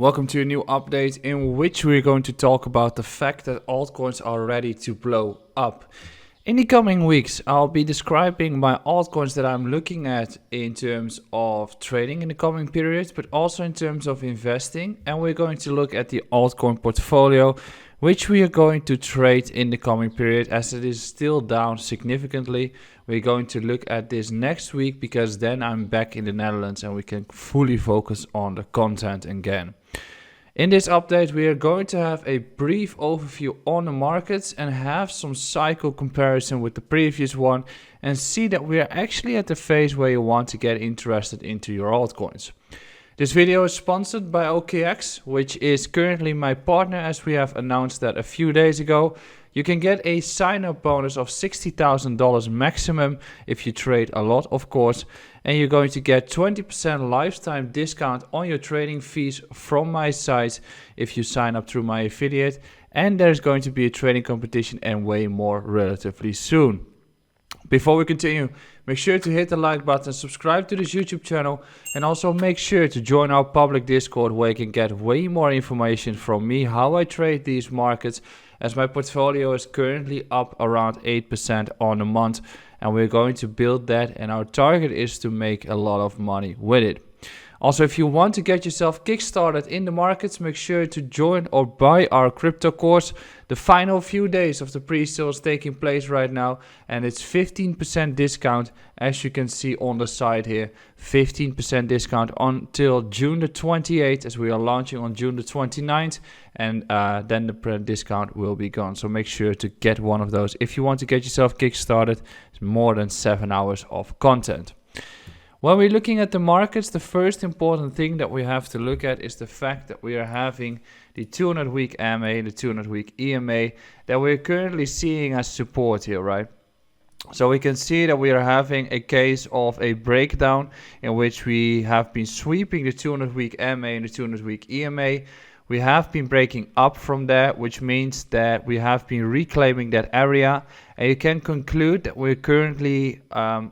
Welcome to a new update in which we're going to talk about the fact that altcoins are ready to blow up. In the coming weeks, I'll be describing my altcoins that I'm looking at in terms of trading in the coming periods, but also in terms of investing. And we're going to look at the altcoin portfolio, which we are going to trade in the coming period as it is still down significantly. We're going to look at this next week because then I'm back in the Netherlands and we can fully focus on the content again. In this update, we are going to have a brief overview on the markets and have some cycle comparison with the previous one and see that we are actually at the phase where you want to get interested into your altcoins. This video is sponsored by OKX, which is currently my partner, as we have announced that a few days ago. You can get a sign-up bonus of $60,000 maximum if you trade a lot, of course. And you're going to get 20% lifetime discount on your trading fees from my site if you sign up through my affiliate. And there's going to be a trading competition and way more relatively soon. Before we continue, make sure to hit the like button, subscribe to this YouTube channel, and also make sure to join our public Discord where you can get way more information from me how I trade these markets, as my portfolio is currently up around 8% on the month, and we're going to build that, and our target is to make a lot of money with it. Also, if you want to get yourself kickstarted in the markets, make sure to join or buy our crypto course. The final few days of the pre-sale is taking place right now, and it's 15% discount, as you can see on the side here. 15% discount until June the 28th, as we are launching on June the 29th, and then the discount will be gone. So make sure to get one of those if you want to get yourself kickstarted. It's more than 7 hours of content. When we're looking at the markets, the first important thing that we have to look at is the fact that we are having the 200-week MA, the 200-week EMA, that we're currently seeing as support here, right? So we can see that we are having a case of a breakdown in which we have been sweeping the 200-week MA and the 200-week EMA. We have been breaking up from there, which means that we have been reclaiming that area. And you can conclude that we're currently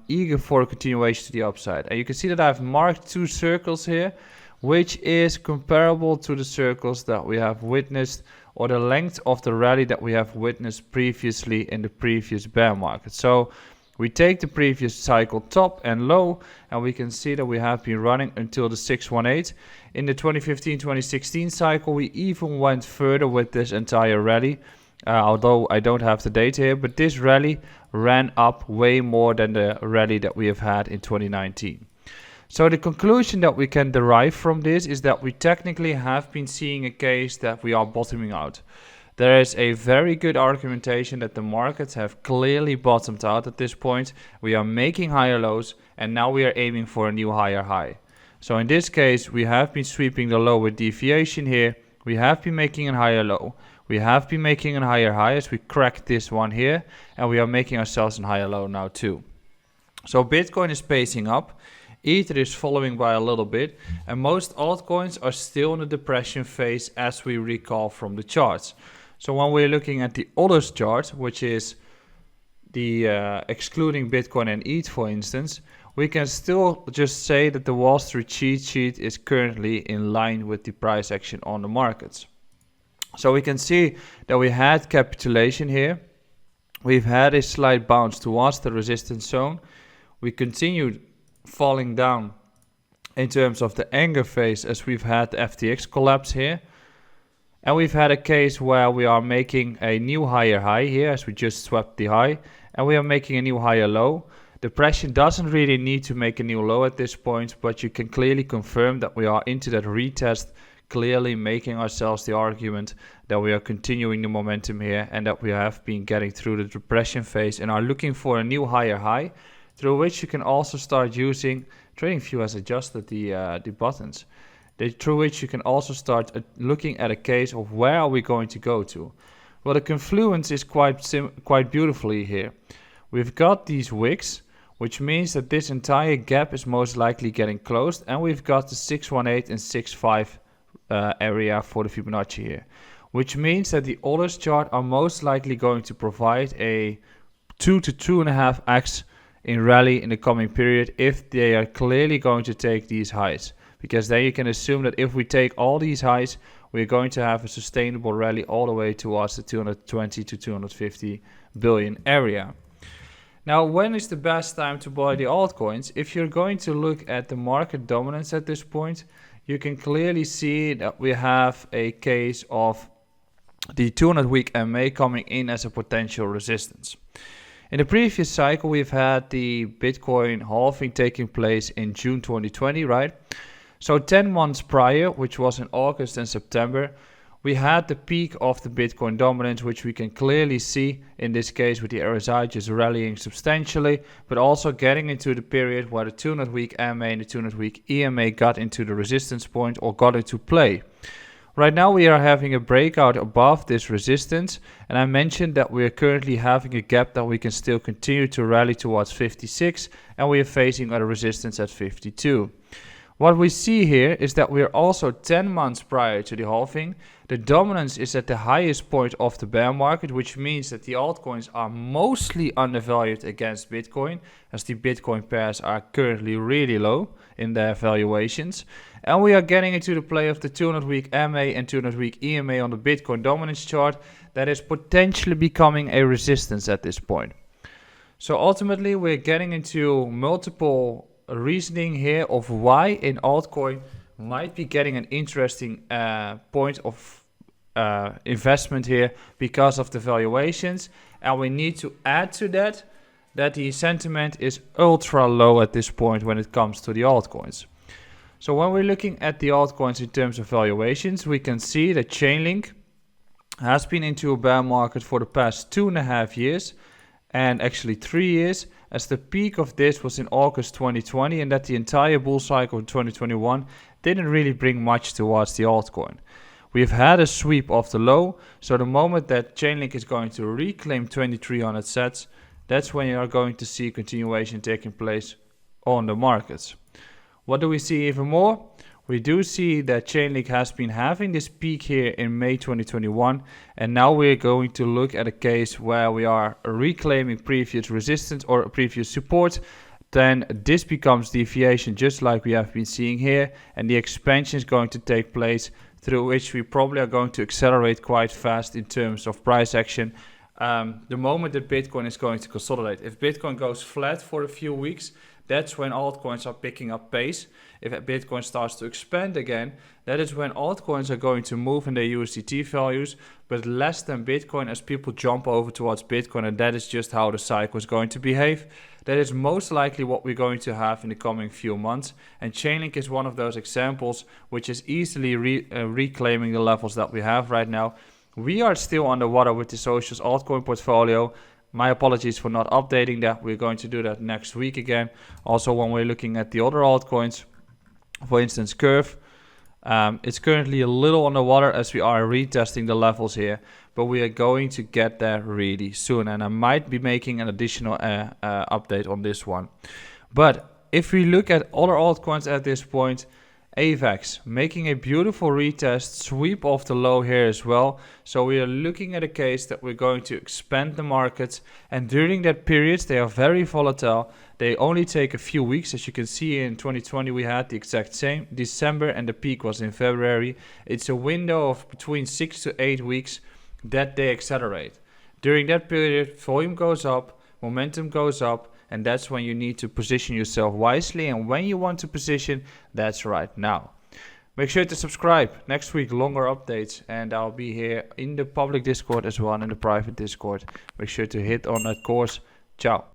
eager for a continuation to the upside. And you can see that I've marked two circles here, which is comparable to the circles that we have witnessed, or the length of the rally that we have witnessed previously in the previous bear market. So we take the previous cycle top and low, and we can see that we have been running until the 618. In the 2015-2016 cycle, we even went further with this entire rally, although I don't have the data here, but this rally ran up way more than the rally that we have had in 2019. So the conclusion that we can derive from this is that we technically have been seeing a case that we are bottoming out. There is a very good argumentation that the markets have clearly bottomed out at this point. We are making higher lows, and now we are aiming for a new higher high. So in this case, we have been sweeping the lower deviation here. We have been making a higher low. We have been making a higher high as we cracked this one here, and we are making ourselves a higher low now too. So Bitcoin is pacing up. Ether is following by a little bit, and most altcoins are still in the depression phase, as we recall from the charts. So when we're looking at the others chart, which is the excluding Bitcoin and ETH, for instance, we can still just say that the Wall Street cheat sheet is currently in line with the price action on the markets. So we can see that we had capitulation here. We've had a slight bounce towards the resistance zone. We continued falling down in terms of the anger phase as we've had the FTX collapse here. And we've had a case where we are making a new higher high here as we just swept the high, and we are making a new higher low. Depression doesn't really need to make a new low at this point, but you can clearly confirm that we are into that retest, clearly making ourselves the argument that we are continuing the momentum here and that we have been getting through the depression phase and are looking for a new higher high, through which you can also start using, TradingView has adjusted the buttons, through which you can also start looking at a case of where are we going to go to. Well, the confluence is quite beautifully here. We've got these wicks, which means that this entire gap is most likely getting closed, and we've got the 618 and 65 area for the Fibonacci here, which means that the others chart are most likely going to provide a 2 to 2.5x in rally in the coming period if they are clearly going to take these highs. because then you can assume that if we take all these highs, we're going to have a sustainable rally all the way towards the 220 to 250 billion area. Now, when is the best time to buy the altcoins? If you're going to look at the market dominance at this point, you can clearly see that we have a case of the 200-week MA coming in as a potential resistance. In the previous cycle, we've had the Bitcoin halving taking place in June 2020, right? So 10 months prior, which was in August and September, we had the peak of the Bitcoin dominance, which we can clearly see in this case with the RSI just rallying substantially, but also getting into the period where the 200-week MA and the 200-week EMA got into the resistance point or got into play. Right now we are having a breakout above this resistance, and I mentioned that we are currently having a gap that we can still continue to rally towards 56, and we are facing a resistance at 52. What we see here is that we are also 10 months prior to the halving. The dominance is at the highest point of the bear market, which means that the altcoins are mostly undervalued against Bitcoin, as the Bitcoin pairs are currently really low in their valuations. And we are getting into the play of the 200-week MA and 200-week EMA on the Bitcoin dominance chart that is potentially becoming a resistance at this point. So ultimately we're getting into multiple reasoning here of why an altcoin might be getting an interesting point of investment here because of the valuations, and we need to add to that the sentiment is ultra low at this point when it comes to the altcoins. So when we're looking at the altcoins in terms of valuations, we can see that Chainlink has been into a bear market for the past 2.5 years, and actually 3 years, as the peak of this was in August 2020, and that the entire bull cycle in 2021 didn't really bring much towards the altcoin. We've had a sweep of the low, so the moment that Chainlink is going to reclaim 2300 sats, that's when you are going to see continuation taking place on the markets. What do we see even more? We do see that Chainlink has been having this peak here in May 2021, and now we're going to look at a case where we are reclaiming previous resistance or previous support. Then this becomes deviation, just like we have been seeing here, and the expansion is going to take place, through which we probably are going to accelerate quite fast in terms of price action. The moment that Bitcoin is going to consolidate. If Bitcoin goes flat for a few weeks, that's when altcoins are picking up pace. If Bitcoin starts to expand again, that is when altcoins are going to move in their USDT values, but less than Bitcoin, as people jump over towards Bitcoin, and that is just how the cycle is going to behave. That is most likely what we're going to have in the coming few months, and Chainlink is one of those examples which is easily reclaiming the levels that we have right now. We are still underwater with the Socials altcoin portfolio. My apologies for not updating that. We're going to do that next week again. Also, when we're looking at the other altcoins, for instance, Curve, it's currently a little underwater as we are retesting the levels here, but we are going to get there really soon, and I might be making an additional update on this one. But if we look at other altcoins at this point, Avax making a beautiful retest, sweep off the low here as well. So we are looking at a case that we're going to expand the markets, and during that period they are very volatile. They only take a few weeks. As you can see, in 2020 we had the exact same December, and the peak was in February. It's a window of between 6 to 8 weeks that they accelerate. During that period, volume goes up, momentum goes up, and that's when you need to position yourself wisely. And when you want to position, that's right now. Make sure to subscribe. Next week, longer updates, and I'll be here in the public Discord as well, and in the private Discord. Make sure to hit on that course. Ciao.